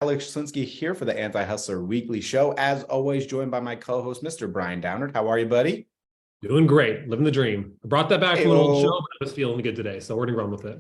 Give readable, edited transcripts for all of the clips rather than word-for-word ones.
Alex Slinsky here for the Anti-Hustler Weekly Show. As always, joined by my co-host, Mr. Brian Downard. How are you, buddy? Doing great. Living the dream. I brought that back from an old show, but I was feeling good today, so we're going to run with it.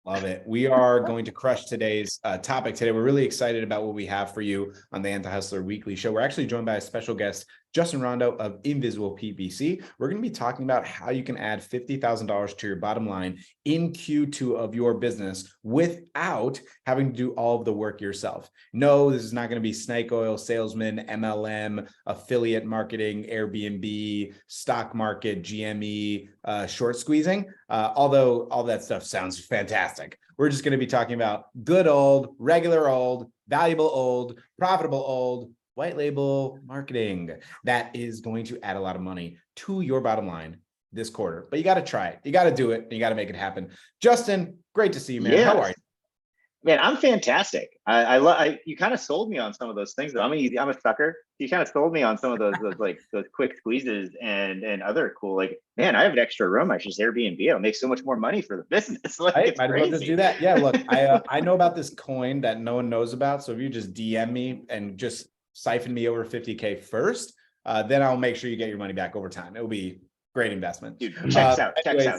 Love it. We are going to crush today's topic today. We're really excited about what we have for you on the Anti-Hustler Weekly Show. We're actually joined by a special guest, Justin Rondeau of Invisible PPC. We're going to be talking about how you can add $50,000 to your bottom line in Q2 of your business without having to do all of the work yourself. No, this is not going to be snake oil salesman, MLM, affiliate marketing, Airbnb, stock market, GME, short squeezing. Although all that stuff sounds fantastic. We're just going to be talking about good old, regular old, valuable old, profitable old, white label marketing that is going to add a lot of money to your bottom line this quarter. But you got to try it. You got to do it. And you got to make it happen. Justin, great to see you, man. Yes. How are you? Man, I'm fantastic. You kind of sold me on some of those things. I'm a sucker. You kind of sold me on some of those quick squeezes and other cool, like, man, I have an extra room. I should just Airbnb. I'll make so much more money for the business. Like, Right? Might as well just do that. Yeah, look, I know about this coin that no one knows about. So if you just DM me and just siphon me over 50K first, then I'll make sure you get your money back over time. It will be great investment. Dude, checks out.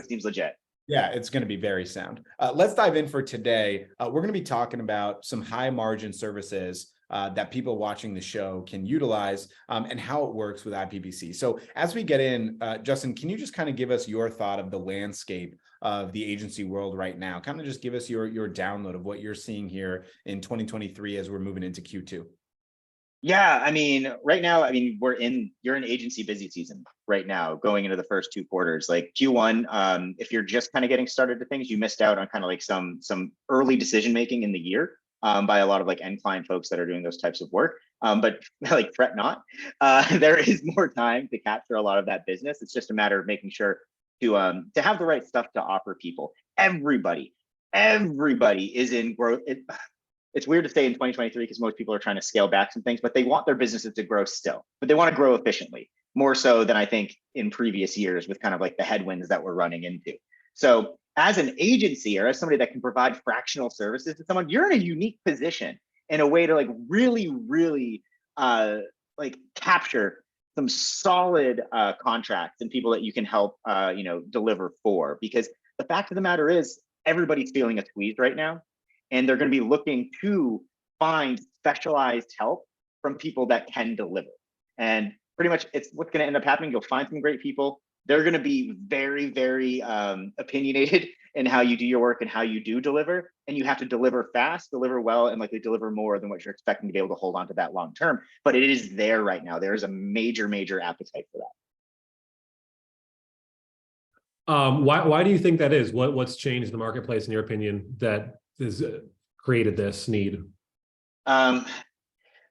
Seems legit. Yeah, it's going to be very sound. Let's dive in for today. We're going to be talking about some high margin services that people watching the show can utilize and how it works with iPPC. So as we get in, Justin, can you just kind of give us your thought of the landscape of the agency world right now? Kind of just give us your download of what you're seeing here in 2023 as we're moving into Q2. Yeah, I mean, right now, you're in agency busy season right now, going into the first two quarters. Like Q1, if you're just kind of getting started to things, you missed out on kind of like some early decision making in the year by a lot of like end client folks that are doing those types of work. But like, fret not, there is more time to capture a lot of that business. It's just a matter of making sure to have the right stuff to offer people. Everybody is in growth. It's weird to say in 2023 because most people are trying to scale back some things, but they want their businesses to grow still, but they want to grow efficiently, more so than I think in previous years with kind of like the headwinds that we're running into. So as an agency or as somebody that can provide fractional services to someone, you're in a unique position in a way to like really like capture some solid contracts and people that you can help deliver for. Because the fact of the matter is everybody's feeling a squeeze right now. And they're going to be looking to find specialized help from people that can deliver. And pretty much it's what's going to end up happening. You'll find some great people. They're going to be very opinionated in how you do your work and how you do deliver. And you have to deliver fast, deliver well, and likely deliver more than what you're expecting to be able to hold on to that long term. But it is there right now. There is a major appetite for that. Why do you think that is? What's changed in the marketplace, in your opinion, that has created this need? Man,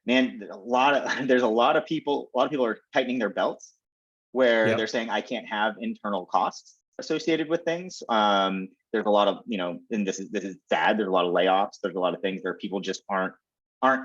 there's a lot of people are tightening their belts where they're saying, I can't have internal costs associated with things. There's a lot of, and this is sad. There's a lot of layoffs. There's a lot of things where people just aren't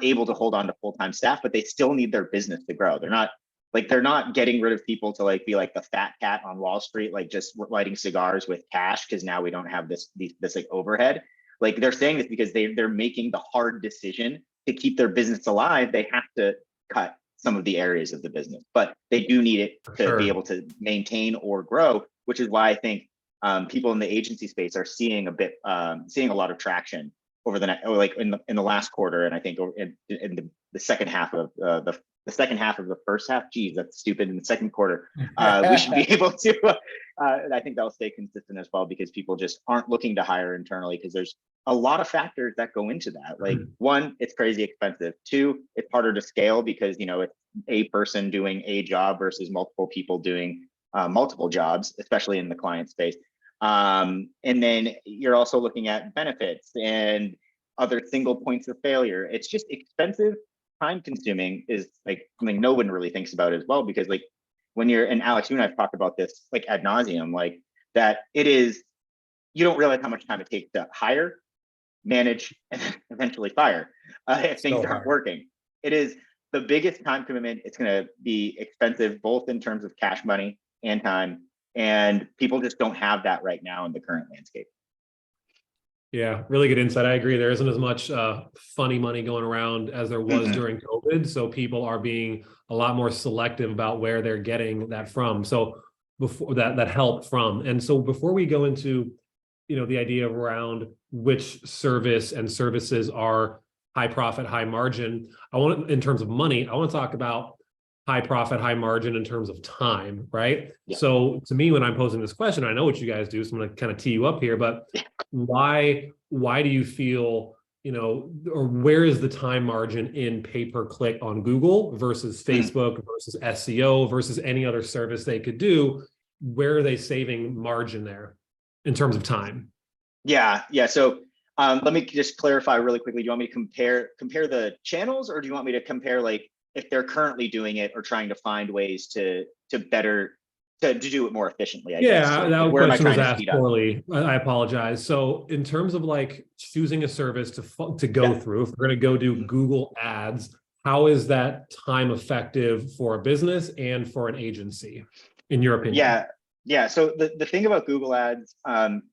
able to hold on to full-time staff, but they still need their business to grow. They're not getting rid of people to like be like the fat cat on Wall Street, like just lighting cigars with cash because now we don't have this like overhead. Like they're saying this because they're making the hard decision to keep their business alive. They have to cut some of the areas of the business, but they do need it to be able to maintain or grow, which is why I think people in the agency space are seeing a lot of traction over the next, like in the last quarter, and I think in the second half of the second half of the first half. Geez, that's stupid. In the second quarter, we should be able to. And I think that'll stay consistent as well because people just aren't looking to hire internally because there's a lot of factors that go into that. Like one, it's crazy expensive. Two, it's harder to scale because it's a person doing a job versus multiple people doing multiple jobs, especially in the client space. And then you're also looking at benefits and other single points of failure. It's just expensive, time consuming is like something no one really thinks about as well, because like when you're, and Alex, you and I've talked about this like ad nauseum, like that it is, you don't realize how much time it takes to hire, manage, and eventually fire if things aren't working. It is the biggest time commitment. It's going to be expensive, both in terms of cash money and time. And people just don't have that right now in the current landscape. Yeah, really good insight. I agree. There isn't as much funny money going around as there was during COVID. So people are being a lot more selective about where they're getting that from. So before that help from. And so before we go into, the idea around which service and services are high profit, high margin, in terms of money, I want to talk about high profit, high margin in terms of time, right? Yeah. So to me, when I'm posing this question, I know what you guys do, so I'm going to kind of tee you up here, but why do you feel, or where is the time margin in pay-per-click on Google versus Facebook versus SEO versus any other service they could do? Where are they saving margin there in terms of time? Yeah. So let me just clarify really quickly. Do you want me to compare the channels, or do you want me to compare like if they're currently doing it or trying to find ways to better to do it more efficiently? I guess. Yeah, that question was asked poorly. I apologize. So in terms of like choosing a service to go through, if we're going to go do Google Ads, how is that time effective for a business and for an agency, in your opinion? Yeah. So the thing about Google Ads and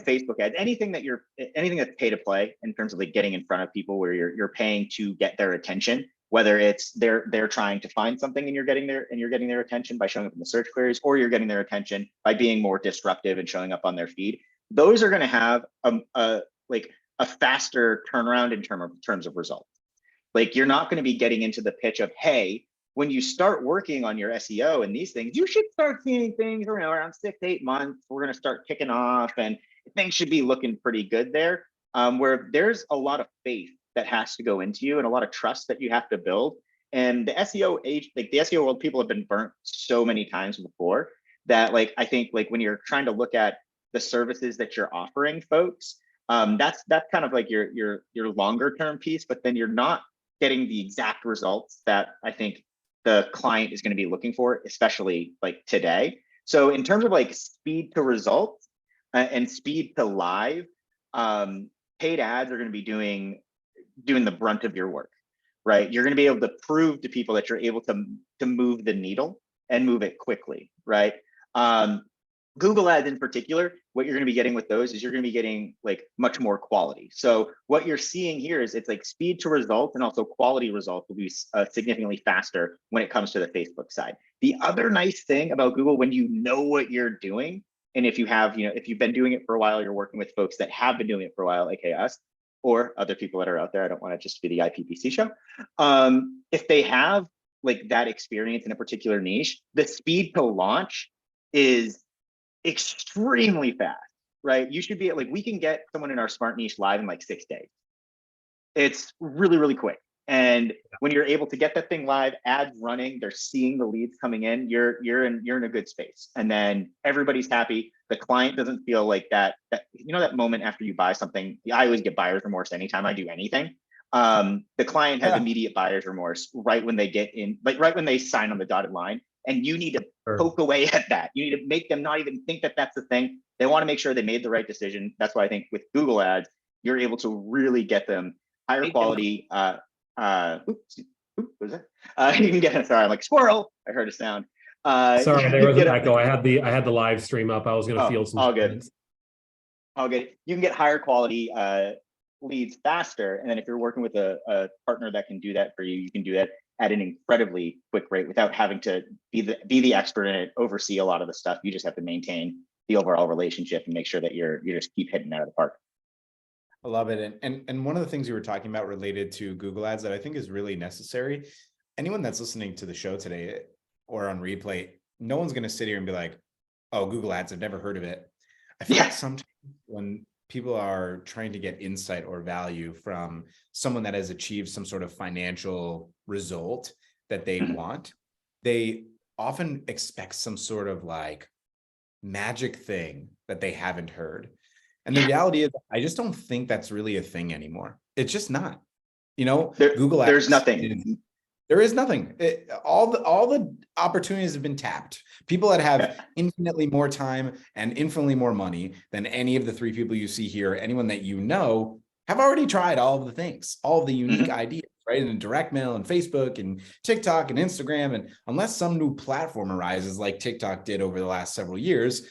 Facebook ads, anything that's pay to play in terms of like getting in front of people where you're paying to get their attention, whether it's they're trying to find something and you're getting their attention by showing up in the search queries, or you're getting their attention by being more disruptive and showing up on their feed. Those are going to have a faster turnaround in terms of results. Like you're not going to be getting into the pitch of, hey, when you start working on your SEO and these things, you should start seeing things around 6 to 8 months. We're going to start kicking off and things should be looking pretty good there. Where there's a lot of faith that has to go into you and a lot of trust that you have to build. And the SEO the SEO world, people have been burnt so many times before that I think when you're trying to look at the services that you're offering folks, that's kind of like your longer term piece, but then you're not getting the exact results that I think the client is going to be looking for, especially today. So in terms of speed to results and speed to live, paid ads are going to be doing the brunt of your work, right? You're going to be able to prove to people that you're able to move the needle and move it quickly, right? Google Ads in particular, what you're going to be getting with those is you're going to be getting much more quality. So what you're seeing here is it's speed to results, and also quality results will be significantly faster when it comes to the Facebook side. The other nice thing about Google, when you know what you're doing, and if you've been doing it for a while, you're working with folks that have been doing it for a while, aka us, or other people that are out there. I don't want to just be the iPPC show. If they have that experience in a particular niche, the speed to launch is extremely fast, right? You should be we can get someone in our smart niche live in 6 days. It's really, really quick. And when you're able to get that thing live, ads running, they're seeing the leads coming in, you're in a good space. And then everybody's happy. The client doesn't feel that moment after you buy something. I always get buyer's remorse anytime I do anything. The client has immediate buyer's remorse right when they get in, right when they sign on the dotted line. And you need to poke away at that. You need to make them not even think that that's the thing. They want to make sure they made the right decision. That's why I think with Google Ads, you're able to really get them higher quality. What was that? You can get, sorry, I'm like squirrel. I heard a sound. Sorry, there was an echo. I had the live stream up. I was going to field some. All good. You can get higher quality leads faster. And then if you're working with a partner that can do that for you, you can do that at an incredibly quick rate without having to be the expert in it, oversee a lot of the stuff. You just have to maintain the overall relationship and make sure that you just keep hitting out of the park. I love it. And one of the things you were talking about related to Google Ads that I think is really necessary, anyone that's listening to the show today or on replay, no one's going to sit here and be like, oh, Google Ads, I've never heard of it. I feel like sometimes when people are trying to get insight or value from someone that has achieved some sort of financial result that they want, they often expect some sort of magic thing that they haven't heard. And the reality is, I just don't think that's really a thing anymore. It's just not. Google Ads, there's nothing. There is nothing. All the opportunities have been tapped. People that have infinitely more time and infinitely more money than any of the three people you see here, anyone that have already tried all of the things, all of the unique ideas, right? And direct mail and Facebook and TikTok and Instagram. And unless some new platform arises like TikTok did over the last several years,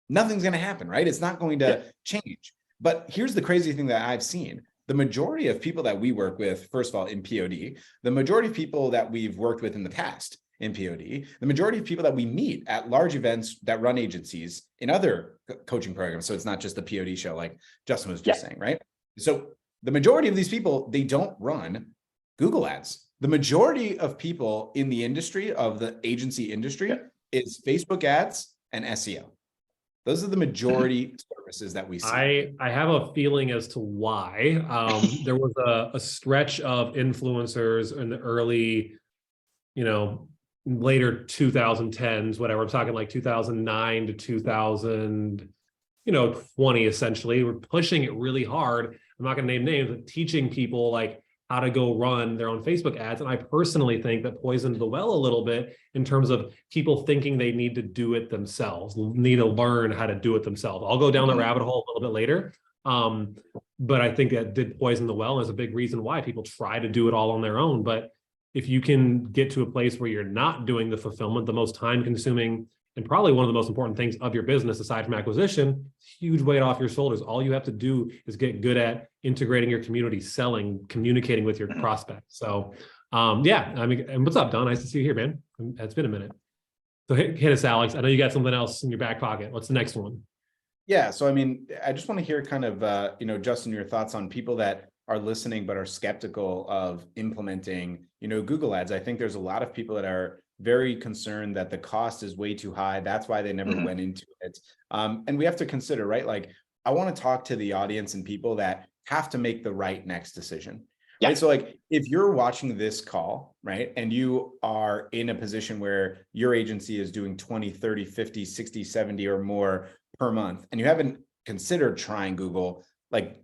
nothing's going to happen, right? It's not going to change. But here's the crazy thing that I've seen. The majority of people that we work with, first of all, in POD, the majority of people that we've worked with in the past in POD, the majority of people that we meet at large events that run agencies in other coaching programs. So it's not just the POD show, like Justin was just saying, right? So the majority of these people, they don't run Google ads. The majority of people in the industry, of the agency industry, is Facebook ads and SEO. Those are the majority services that we see. I have a feeling as to why. There was a stretch of influencers in the early, later 2010s, whatever. I'm talking like 2009 to 2020, essentially. We're pushing it really hard. I'm not going to name names, but teaching people like how to go run their own Facebook ads. And I personally think that poisoned the well a little bit in terms of people thinking they need to do it themselves, need to learn how to do it themselves. I'll go down the rabbit hole a little bit later. But I think that did poison the well. There's a big reason why people try to do it all on their own. But if you can get to a place where you're not doing the fulfillment, the most time consuming and probably one of the most important things of your business, aside from acquisition, huge weight off your shoulders. All you have to do is get good at integrating your community, selling, communicating with your prospects. So, and what's up, Don? Nice to see you here, man. It's been a minute. So hit us, Alex. I know you got something else in your back pocket. What's the next one? Yeah. So, I just want to hear kind of, Justin, your thoughts on people that are listening but are skeptical of implementing, Google ads. I think there's a lot of people that are very concerned that the cost is way too high. That's why they never went into it. And we have to consider, right? Like, I want to talk to the audience and people that have to make the right next decision. Yeah. Right? So like, if you're watching this call, right, and you are in a position where your agency is doing 20, 30, 50, 60, 70 or more per month, and you haven't considered trying Google, like,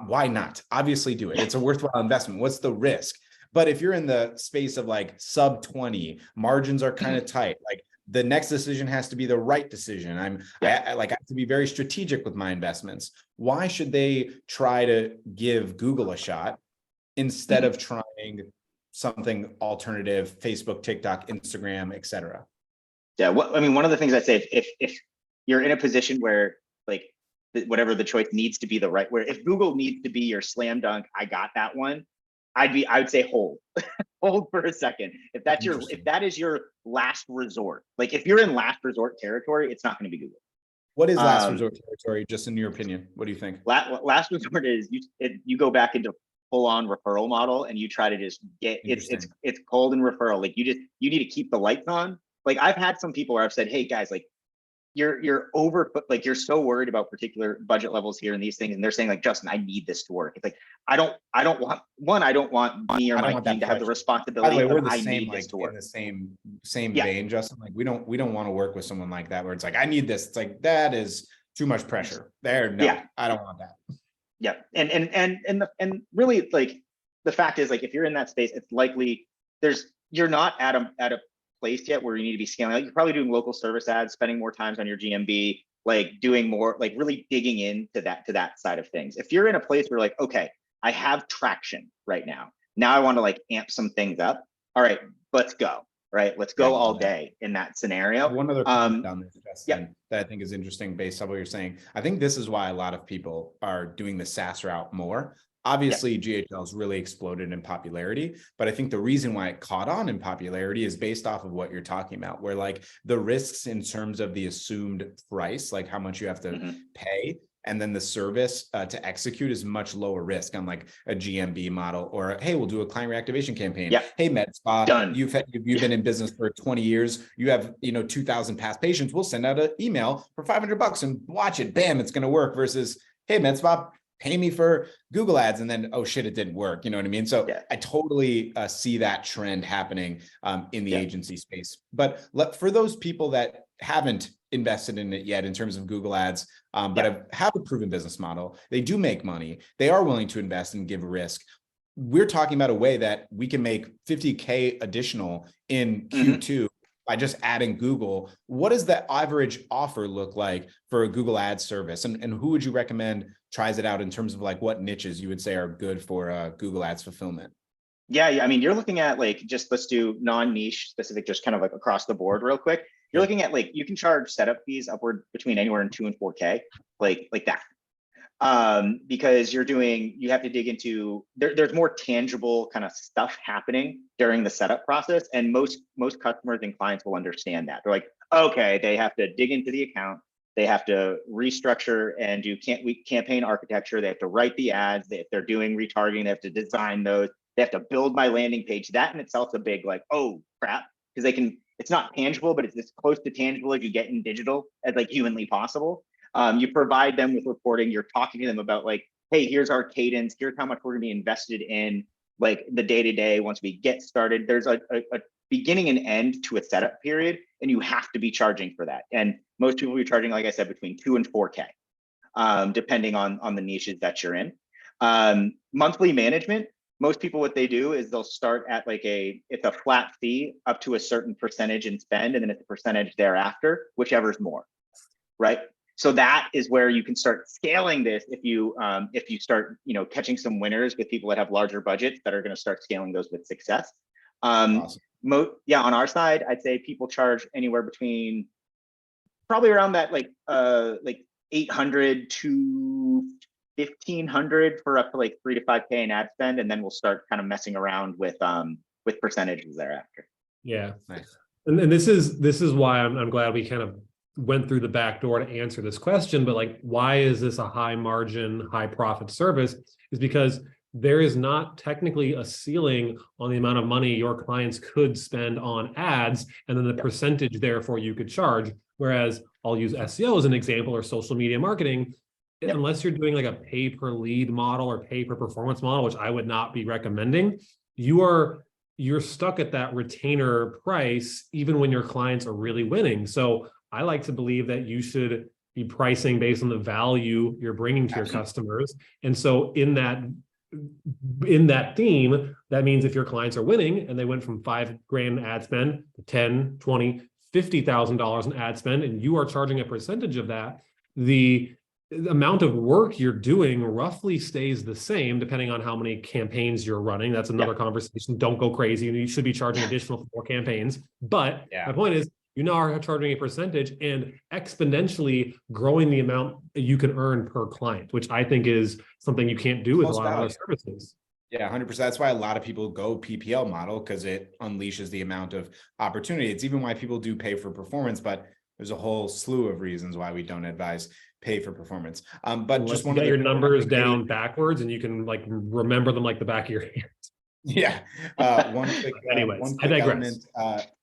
why not? Obviously do it. It's a worthwhile investment. What's the risk? But if you're in the space of like sub 20, margins are kind of tight, like the next decision has to be the right decision. I have to be very strategic with my investments. Why should they try to give Google a shot instead of trying something alternative, Facebook, TikTok, Instagram, et cetera? Yeah. One of the things I'd say, if you're in a position where like whatever the choice needs to be the right, where if Google needs to be your slam dunk, I got that one, I would say hold for a second. If that is your last resort, like if you're in last resort territory, it's not going to be Google. What is last resort territory, just in your opinion? What do you think? Last resort is you go back into full on referral model and you try to just get it's cold and referral. Like you need to keep the lights on. Like I've had some people where I've said, hey guys, like you're over, like you're so worried about particular budget levels here and these things, and they're saying like, Justin, I need this to work. It's like I don't want me or my team to have the responsibility. By the way, we're of the I same, need like this to work. in the same vein, Justin. Like we don't want to work with someone like that where it's like, I need this. It's like that is too much pressure. I don't want that. Yeah, and really like the fact is like if you're in that space, it's likely you're not at a place yet where you need to be scaling. Like you're probably doing local service ads, spending more times on your GMB, like doing more, like really digging into that side of things. If you're in a place where like, okay, I have traction right now. Now I want to like amp some things up. All right, let's go. Right, let's go all day in that scenario. One other comment down there, Justin, that I think is interesting based on what you're saying. I think this is why a lot of people are doing the SaaS route more. Obviously, GHL has really exploded in popularity, but I think the reason why it caught on in popularity is based off of what you're talking about, where like the risks in terms of the assumed price, like how much you have to pay, and then the service to execute is much lower risk on like a GMB model, or hey, we'll do a client reactivation campaign. Hey, med spa, you've been in business for 20 years. You have 2,000 past patients. We'll send out an email for $500 and watch it. Bam, it's going to work. Versus hey, med spa, pay me for Google ads, and then, oh shit, it didn't work. You know what I mean? So I totally see that trend happening in the agency space. But for those people that haven't invested in it yet in terms of Google ads, but have a proven business model, they do make money, they are willing to invest and give risk. We're talking about a way that we can make 50K additional in Q2 by just adding Google. What does the average offer look like for a Google Ads service? And who would you recommend tries it out in terms of like what niches you would say are good for Google Ads fulfillment? Yeah. I mean, you're looking at like, just let's do non-niche specific, just kind of like across the board real quick. You're looking at like, you can charge setup fees upward between anywhere in 2 and 4K, like that. because you have to dig into, there's more tangible kind of stuff happening during the setup process. And most customers and clients will understand that. They're like, okay, they have to dig into the account. They have to restructure and do campaign architecture. They have to write the ads. If they're doing retargeting, they have to design those. They have to build my landing page. That in itself is a big like, oh crap, because it's not tangible, but it's as close to tangible as you get in digital as like humanly possible. You provide them with reporting. You're talking to them about like, hey, here's our cadence. Here's how much we're gonna be invested in like the day-to-day once we get started. There's a beginning and end to a setup period, and you have to be charging for that. And most people will be charging, like I said, between 2 and 4K, depending on the niches that you're in. Monthly management, most people, what they do is they'll start at like it's a flat fee up to a certain percentage in spend, and then it's a percentage thereafter, whichever's more, right? So that is where you can start scaling this if you start catching some winners with people that have larger budgets that are going to start scaling those with success. Awesome. On our side, I'd say people charge anywhere between probably around that like 800 to 1,500 for up to like 3 to 5K in ad spend, and then we'll start kind of messing around with percentages thereafter. Yeah, nice. And this is why I'm glad we kind of went through the back door to answer this question. But like, why is this a high margin, high profit service? Is because there is not technically a ceiling on the amount of money your clients could spend on ads, and then the percentage therefore you could charge. Whereas I'll use SEO as an example, or social media marketing. Unless you're doing like a pay per lead model or pay per performance model, which I would not be recommending, you're stuck at that retainer price even when your clients are really winning. So I like to believe that you should be pricing based on the value you're bringing to your customers. And so in that theme, that means if your clients are winning and they went from $5,000 ad spend to 10, 20, $50,000 in ad spend, and you are charging a percentage of that, the amount of work you're doing roughly stays the same depending on how many campaigns you're running. That's another conversation. Don't go crazy. You should be charging additional for more campaigns. But my point is, you now are charging a percentage and exponentially growing the amount you can earn per client, which I think is something you can't do with a lot of other services. Yeah, 100%. That's why a lot of people go PPL model, because it unleashes the amount of opportunity. It's even why people do pay for performance, but there's a whole slew of reasons why we don't advise pay for performance. But just want to get your numbers down backwards and you can like remember them like the back of your hand. Yeah. One quick element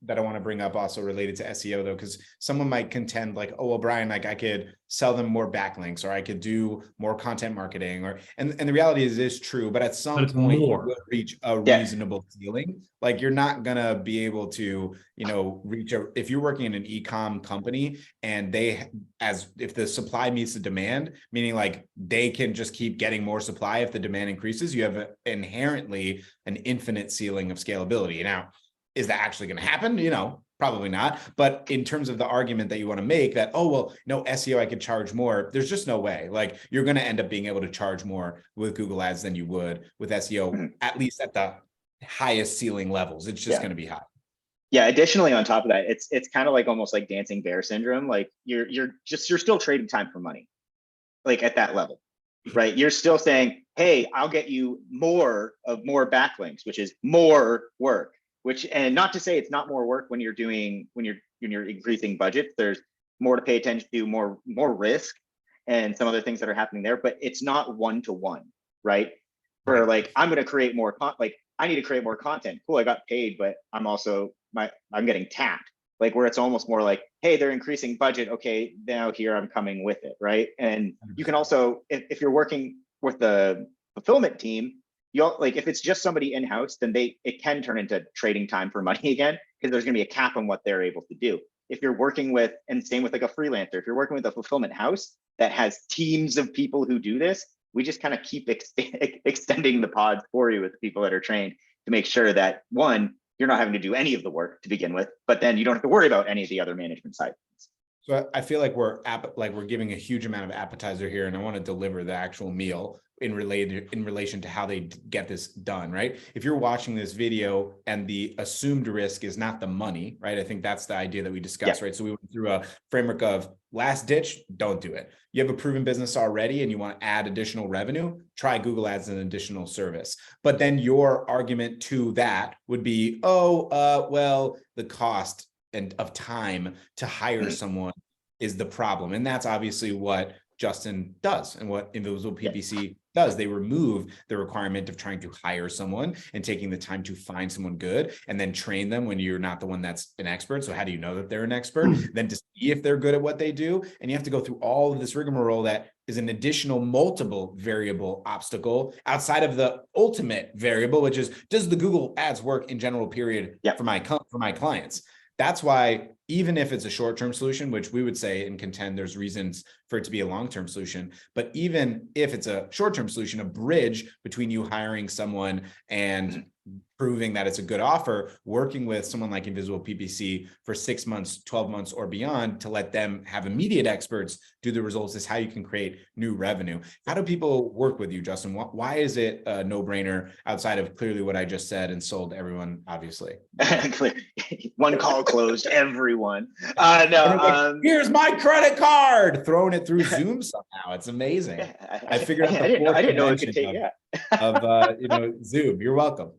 that I want to bring up also related to SEO though, because someone might contend like, oh, well, Brian, like I could sell them more backlinks, or I could do more content marketing, and the reality is it is true, but at some point you will reach a reasonable ceiling. Like you're not gonna be able to, reach if you're working in an e-com company and if the supply meets the demand, meaning like they can just keep getting more supply if the demand increases, you have inherently an infinite ceiling of scalability. Now, is that actually going to happen? Probably not. But in terms of the argument that you want to make that, oh, well, no, SEO, I could charge more. There's just no way. Like you're going to end up being able to charge more with Google Ads than you would with SEO, at least at the highest ceiling levels. It's just going to be high. Yeah. Additionally, on top of that, it's kind of like almost like dancing bear syndrome. Like you're still trading time for money, like at that level, right? You're still saying, hey, I'll get you more backlinks, which is more work. And not to say it's not more work when you're increasing budgets. There's more to pay attention to, more risk, and some other things that are happening there. But it's not one-to-one, right? For like, I'm going to create more I need to create more content. Cool, I got paid, but I'm also I'm getting tapped. Like where it's almost more like, hey, they're increasing budget. Okay, now here I'm coming with it, right? And you can also, if you're working with the fulfillment team, if it's just somebody in-house, then it can turn into trading time for money again, because there's going to be a cap on what they're able to do. If you're working with, and same with like a freelancer, if you're working with a fulfillment house that has teams of people who do this, we just kind of keep extending the pods for you with the people that are trained to make sure that, one, you're not having to do any of the work to begin with, but then you don't have to worry about any of the other management side. So I feel like we're giving a huge amount of appetizer here, and I want to deliver the actual meal. in relation to how they get this done, right? If you're watching this video and the assumed risk is not the money, right? I think that's the idea that we discussed, right? So we went through a framework of last ditch, don't do it. You have a proven business already and you want to add additional revenue, try Google Ads as an additional service. But then your argument to that would be, well, the cost and of time to hire someone is the problem. And that's obviously what Justin does and what Invisible PPC does. They remove the requirement of trying to hire someone and taking the time to find someone good and then train them when you're not the one that's an expert. So how do you know that they're an expert? Then to see if they're good at what they do. And you have to go through all of this rigmarole that is an additional multiple variable obstacle outside of the ultimate variable, which is, does the Google Ads work in general period for my clients? That's why even if it's a short-term solution, which we would say and contend there's reasons for it to be a long-term solution, but even if it's a short-term solution, a bridge between you hiring someone and proving that it's a good offer, working with someone like Invisible PPC for 6 months, 12 months or beyond to let them have immediate experts do the results is how you can create new revenue. How do people work with you, Justin? Why is it a no-brainer outside of clearly what I just said and sold everyone, obviously? One call closed everyone. Here's my credit card, throwing it through Zoom somehow. It's amazing. I figured out I didn't know it could take Zoom. You're welcome.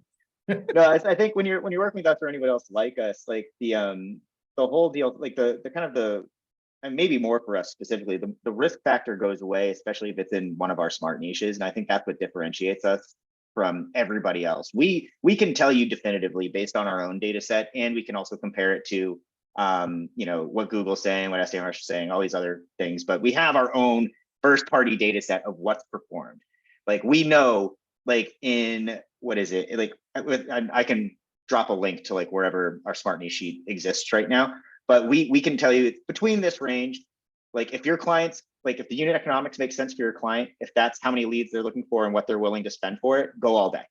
No, I think when you're working with us or anyone else like us, like the whole deal, like the kind of the, and maybe more for us specifically, the risk factor goes away, especially if it's in one of our smart niches. And I think that's what differentiates us from everybody else. We can tell you definitively based on our own data set, and we can also compare it to what Google's saying, what SEMrush is saying, all these other things. But we have our own first party data set of what's performed. Like we know, like in what is it? Like I can drop a link to like wherever our smart niche sheet exists right now. But we can tell you between this range, like if your clients, like if the unit economics makes sense for your client, if that's how many leads they're looking for and what they're willing to spend for it, go all day,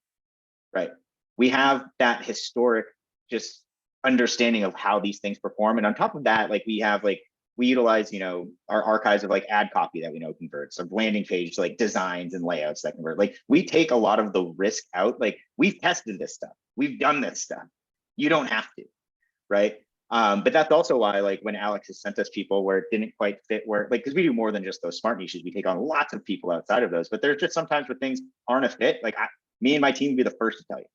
right? We have that historic just understanding of how these things perform. And on top of that, like we utilize, our archives of like ad copy that we know converts, or landing page, like designs and layouts that convert. Like we take a lot of the risk out. Like we've tested this stuff. We've done this stuff. You don't have to, right? But that's also why, like when Alex has sent us people where it didn't quite fit, where like, because we do more than just those smart niches, we take on lots of people outside of those, but there's just sometimes where things aren't a fit. Like me and my team would be the first to tell you,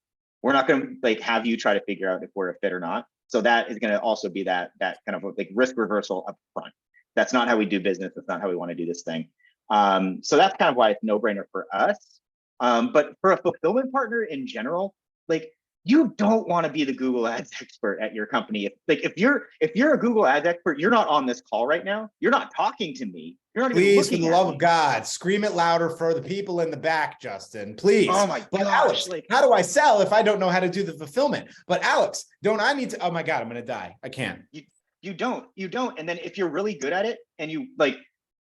we're not going to like have you try to figure out if we're a fit or not. So that is going to also be that kind of like risk reversal up front. That's not how we do business. That's not how we want to do this thing. So that's kind of why it's no brainer for us. But for a fulfillment partner in general, like you don't want to be the Google Ads expert at your company. If you're a Google Ads expert, you're not on this call right now. You're not talking to me. You're not even looking at me. Please, for the love of God, scream it louder for the people in the back, Justin. Please. Oh my But gosh, Alex, how do I sell if I don't know how to do the fulfillment? But Alex, don't I need to? Oh my God, I'm gonna die. I can't. You don't. And then if you're really good at it, and you like,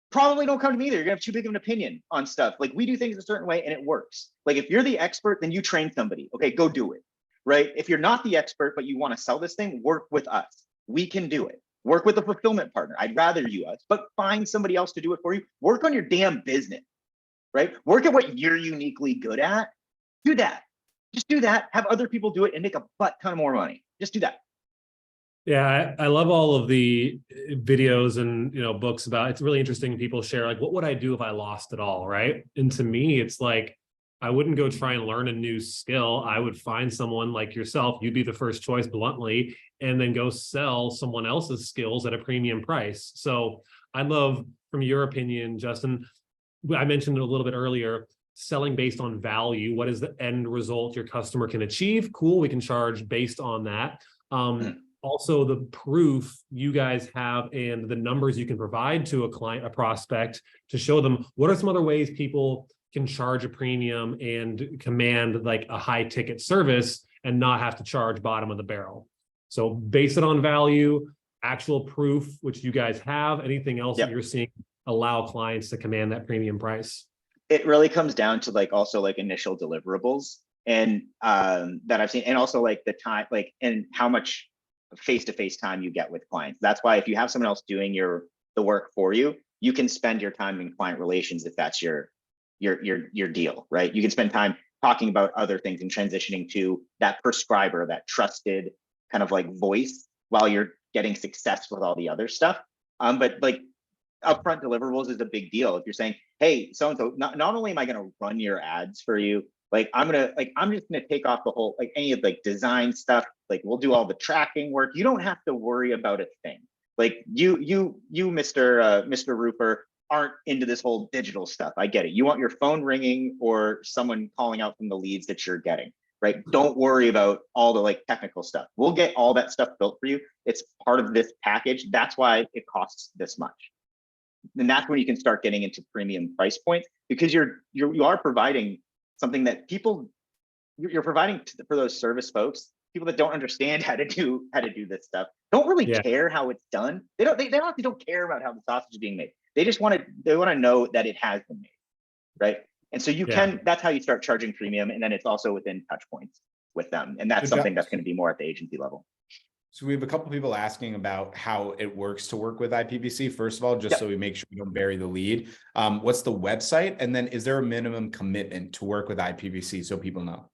probably don't come to me either. You're gonna have too big of an opinion on stuff. Like we do things a certain way, and it works. Like if you're the expert, then you train somebody. Okay, go do it. Right? If you're not the expert, but you want to sell this thing, work with us. We can do it. Work with a fulfillment partner. I'd rather you us, but find somebody else to do it for you. Work on your damn business, right? Work at what you're uniquely good at. Do that. Just do that. Have other people do it and make a butt ton more money. Just do that. Yeah, I love all of the videos and books about. It's really interesting. People share like, what would I do if I lost it all, right? And to me, it's like, I wouldn't go try and learn a new skill. I would find someone like yourself. You'd be the first choice bluntly, and then go sell someone else's skills at a premium price. So I love, from your opinion, Justin, I mentioned it a little bit earlier, selling based on value. What is the end result your customer can achieve? Cool, we can charge based on that. Also, the proof you guys have and the numbers you can provide to a client, a prospect, to show them what are some other ways people can charge a premium and command like a high ticket service and not have to charge bottom of the barrel. So base it on value, actual proof, which you guys have. Anything else that you're seeing allow clients to command that premium price? It really comes down to like also like initial deliverables and that I've seen, and also like the time, like, and how much face-to-face time you get with clients. That's why if you have someone else doing the work for you, you can spend your time in client relations if that's your your deal, right? You can spend time talking about other things and transitioning to that prescriber, that trusted kind of like voice while you're getting success with all the other stuff. But like upfront deliverables is a big deal. If you're saying, hey, so-and-so, not only am I going to run your ads for you, like I'm just going to take off the whole, like any of like design stuff, like we'll do all the tracking work. You don't have to worry about a thing. Like you, Mr. Roofer, aren't into this whole digital stuff. I get it. You want your phone ringing or someone calling out from the leads that you're getting, right? Don't worry about all the like technical stuff. We'll get all that stuff built for you. It's part of this package. That's why it costs this much. And that's when you can start getting into premium price points, because you are providing something that you're providing for those service folks, people that don't understand how to do this stuff, don't really care how it's done. They honestly don't care about how the sausage is being made. They just want to know that it has been made, right? And so that's how you start charging premium, and then it's also within touch points with them, and that's something that's going to be more at the agency level. So we have a couple of people asking about how it works to work with iPPC. First of all, just so we make sure we don't bury the lead, what's the website? And then is there a minimum commitment to work with iPPC so people know?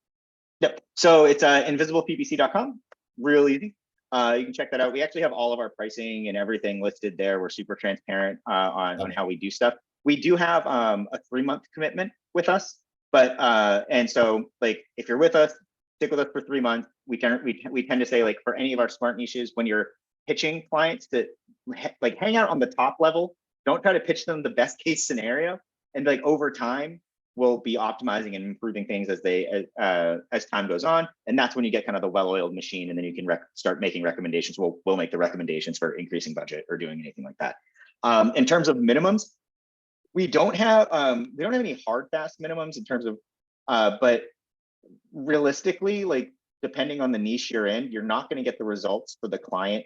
Yep. So it's invisibleppc.com. Real easy. You can check that out. We actually have all of our pricing and everything listed there. We're super transparent on how we do stuff. We do have a 3-month commitment with us, but and so like if you're with us, stick with us for 3 months. We tend to say, like, for any of our smart niches, when you're pitching clients, to like hang out on the top level. Don't try to pitch them the best case scenario, and like over time we'll be optimizing and improving things as time goes on, and that's when you get kind of the well-oiled machine, and then you can start making recommendations. We'll make the recommendations for increasing budget or doing anything like that. In terms of minimums, we don't have any hard fast minimums in terms of but realistically, like depending on the niche you're in, you're not going to get the results for the client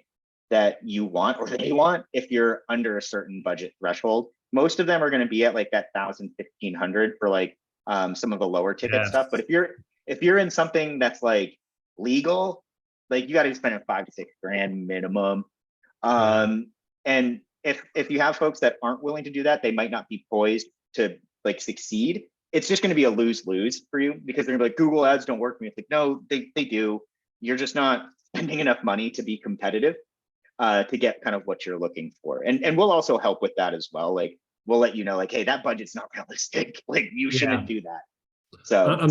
that you want or they want if you're under a certain budget threshold. Most of them are going to be at like that 1,000, 1,500 for like some of the lower ticket stuff. But if you're in something that's like legal, like you got to spend $5,000 to $6,000 minimum. And if you have folks that aren't willing to do that, they might not be poised to like succeed. It's just going to be a lose-lose for you, because they're gonna be like, Google ads don't work for me. It's like, no, they do. You're just not spending enough money to be competitive to get kind of what you're looking for. And we'll also help with that as well. Like we'll let you know, like, hey, that budget's not realistic. Like you shouldn't do that. So I'm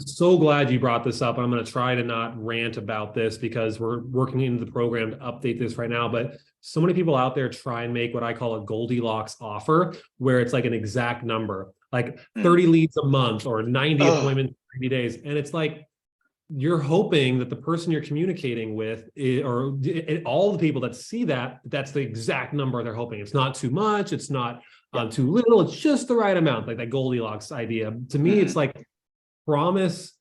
so glad you brought this up. I'm going to try to not rant about this because we're working into the program to update this right now. But so many people out there try and make what I call a Goldilocks offer, where it's like an exact number, like 30 leads a month or 90 appointments in 30 days. And it's like, you're hoping that the person you're communicating with or all the people that see that's the exact number they're hoping. It's not too much. It's not too little. It's just the right amount, like that Goldilocks idea. To me, it's like promise.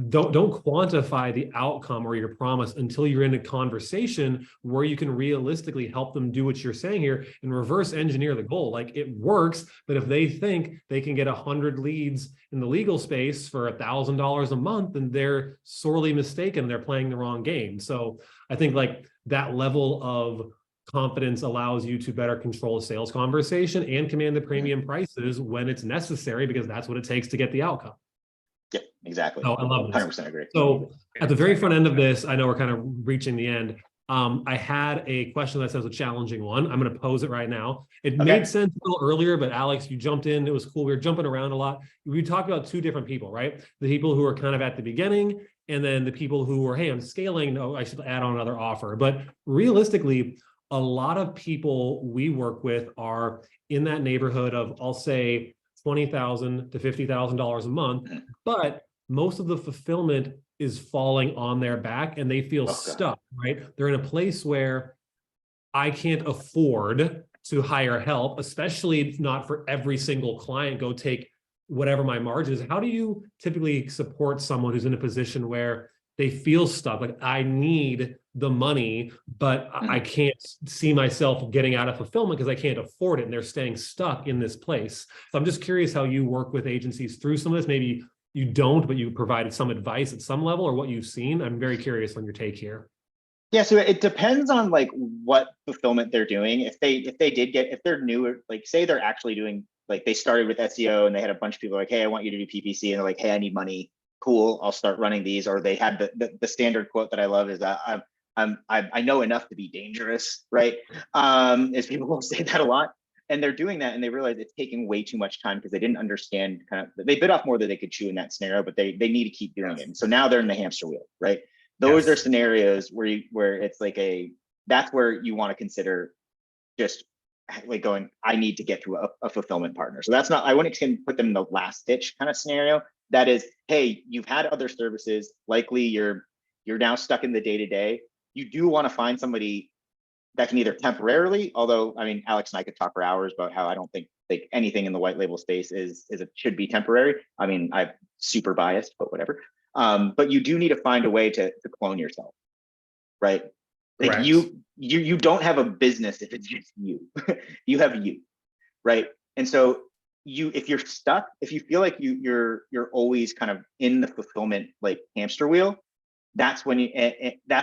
Don't quantify the outcome or your promise until you're in a conversation where you can realistically help them do what you're saying here and reverse engineer the goal. Like it works, but if they think they can get 100 leads in the legal space for $1,000 a month, then they're sorely mistaken. They're playing the wrong game. So I think like that level of confidence allows you to better control a sales conversation and command the premium prices when it's necessary, because that's what it takes to get the outcome. Yeah, exactly. Oh, I love this. 100% agree. So at the very front end of this, I know we're kind of reaching the end. I had a question that says a challenging one. I'm going to pose it right now. It made sense a little earlier, but Alex, you jumped in. It was cool. We were jumping around a lot. We talked about two different people, right? The people who are kind of at the beginning, and then the people who are, hey, I'm scaling. No, I should add on another offer. But realistically, a lot of people we work with are in that neighborhood of, I'll say, $20,000 to $50,000 a month, but most of the fulfillment is falling on their back and they feel stuck, right? They're in a place where I can't afford to hire help, especially not for every single client, go take whatever my margin is. How do you typically support someone who's in a position where they feel stuck? Like, I need the money, but I can't see myself getting out of fulfillment because I can't afford it. And they're staying stuck in this place. So I'm just curious how you work with agencies through some of this. Maybe you don't, but you provided some advice at some level, or what you've seen. I'm very curious on your take here. Yeah, so it depends on like what fulfillment they're doing. If they're new, like say they're actually doing like they started with SEO and they had a bunch of people like, hey, I want you to do PPC, and they're like, hey, I need money. Cool, I'll start running these. Or they had the standard quote that I love is that I know enough to be dangerous, right? Is people will say that a lot. And they're doing that and they realize it's taking way too much time because they didn't understand they bit off more than they could chew in that scenario, but they need to keep doing it. And so now they're in the hamster wheel, right? Those are scenarios where it's like that's where you want to consider just like going, I need to get to a fulfillment partner. So that's not, I wouldn't put them in the last ditch kind of scenario. That is, hey, you've had other services, likely you're now stuck in the day-to-day. You do want to find somebody that can either temporarily, although I mean, Alex and I could talk for hours about how I don't think like anything in the white label space should be temporary. I mean, I'm super biased, but whatever. But you do need to find a way to clone yourself, right? Like Correct. you don't have a business if it's just you. You have you, right? And so if you're stuck, if you feel like you're always kind of in the fulfillment like hamster wheel, that's when you have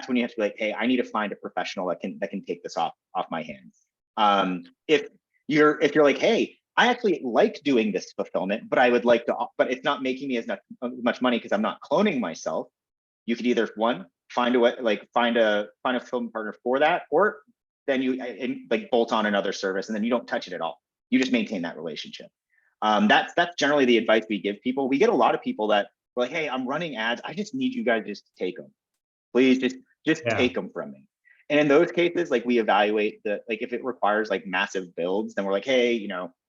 to be like, hey, I need to find a professional that can take this off my hands. If you're like, hey, I actually like doing this fulfillment, but I would like to, but it's not making me as much money because I'm not cloning myself. You could either find a way, like find a fulfillment partner for that, or then you like bolt on another service and then you don't touch it at all. You just maintain that relationship. That's generally the advice we give people. We get a lot of people that are like, hey, I'm running ads. I just need you guys just to take them. Please just take them from me. And in those cases, like we evaluate like if it requires like massive builds, then we're like, hey,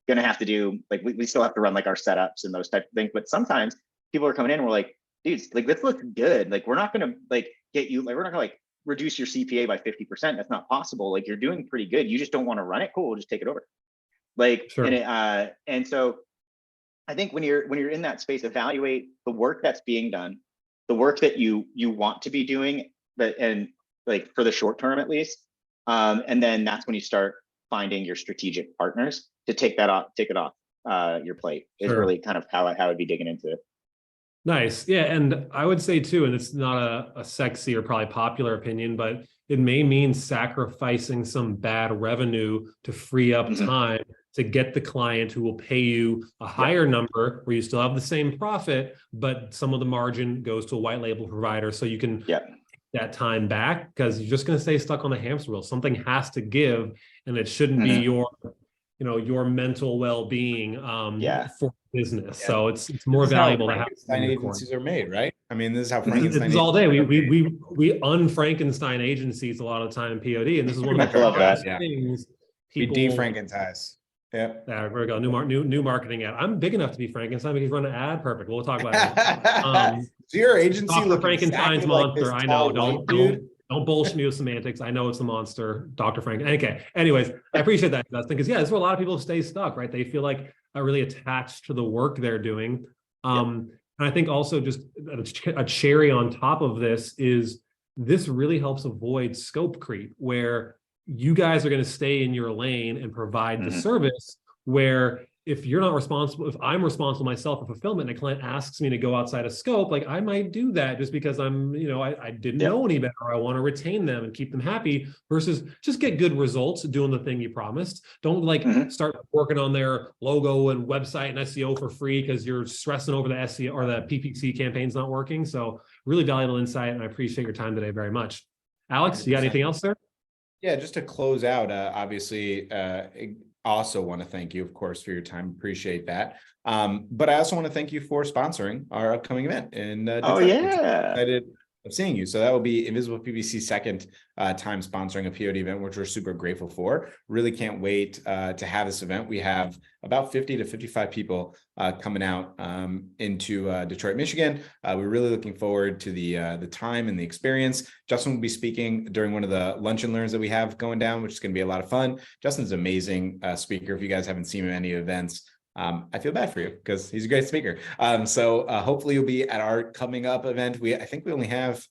gonna have to do like we still have to run like our setups and those type of things. But sometimes people are coming in and we're like, dudes, like this looks good. Like we're not gonna like get you, like we're not gonna like reduce your CPA by 50%. That's not possible. Like you're doing pretty good. You just don't want to run it. Cool, we'll just take it over. Like, sure. And so I think when you're in that space, evaluate the work that's being done, the work that you want to be doing, and like for the short term at least, and then that's when you start finding your strategic partners to take it off your plate. Is really kind of how I would be digging into it. Nice. Yeah. And I would say too, and it's not a sexy or probably popular opinion, but it may mean sacrificing some bad revenue to free up time to get the client who will pay you a higher number where you still have the same profit, but some of the margin goes to a white label provider. So you can take that time back because you're just going to stay stuck on the hamster wheel. Something has to give, and it shouldn't be your mental well-being for business. So it's more valuable to have. Frankenstein agencies are made, right? I mean, this is how Frankenstein. It's all day. We un-Frankenstein agencies a lot of the time in POD, and this is one of the things people we de-Frankenstein. Yeah. There we go. New marketing ad. I'm big enough to be Frankenstein because run an ad. Perfect. We'll talk about it. So your agency looks Frankenstein's exactly monster. Like I know. Don't bullshit me with semantics. I know it's the monster, Dr. Frank. Okay. Anyways, I appreciate that, Justin, because this is where a lot of people stay stuck, right? They feel like really attached to the work they're doing. And I think also just a cherry on top of this is this really helps avoid scope creep, where you guys are going to stay in your lane and provide the service, where if you're not responsible, if I'm responsible myself for fulfillment and a client asks me to go outside of scope, like I might do that just because I'm, I didn't know any better. I want to retain them and keep them happy versus just get good results doing the thing you promised. Don't start working on their logo and website and SEO for free because you're stressing over the SEO or the PPC campaign's not working. So really valuable insight, and I appreciate your time today very much. Alex, 100%. You got anything else, sir? Yeah, just to close out, obviously, also want to thank you, of course, for your time. Appreciate that. But I also want to thank you for sponsoring our upcoming event in Detroit. Excited of seeing you. So that will be Invisible PPC's second time sponsoring a POD event, which we're super grateful for. Really can't wait to have this event. We have about 50 to 55 people coming out into Detroit, Michigan. We're really looking forward to the time and the experience. Justin will be speaking during one of the lunch and learns that we have going down, which is going to be a lot of fun. Justin's an amazing speaker. If you guys haven't seen him at any events, I feel bad for you because he's a great speaker. So hopefully you'll be at our coming up event. I think we only have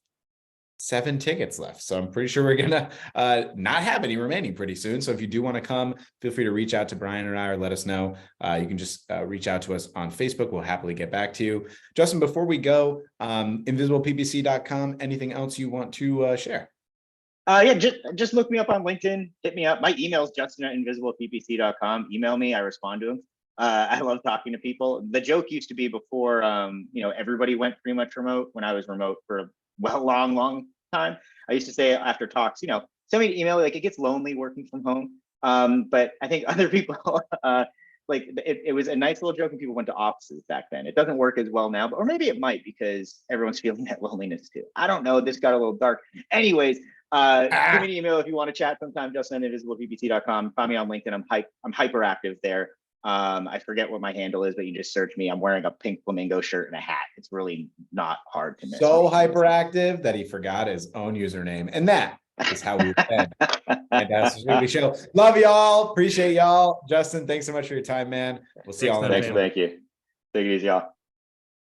7 tickets left. So I'm pretty sure we're going to not have any remaining pretty soon. So if you do want to come, feel free to reach out to Brian or I or let us know. You can just reach out to us on Facebook. We'll happily get back to you. Justin, before we go, invisibleppc.com, anything else you want to share? Just look me up on LinkedIn, hit me up. My email is justin@invisibleppc.com. Email me, I respond to them. I love talking to people. The joke used to be before, everybody went pretty much remote. When I was remote for a long time, I used to say after talks, send me an email. Like, it gets lonely working from home. But I think other people, like it was a nice little joke, and people went to offices back then. It doesn't work as well now, or maybe it might, because everyone's feeling that loneliness too. I don't know. This got a little dark. Anyways, give me an email if you want to chat sometime. justin@invisibleppc.com. Find me on LinkedIn. I'm hyperactive there. I forget what my handle is, but you just search me. I'm wearing a pink flamingo shirt and a hat. It's really not hard to miss. So hyperactive that he forgot his own username. And that is how we end. Fantastic weekly show. Love y'all. Appreciate y'all. Justin, thanks so much for your time, man. We'll see y'all. Thank you. Take it easy, y'all.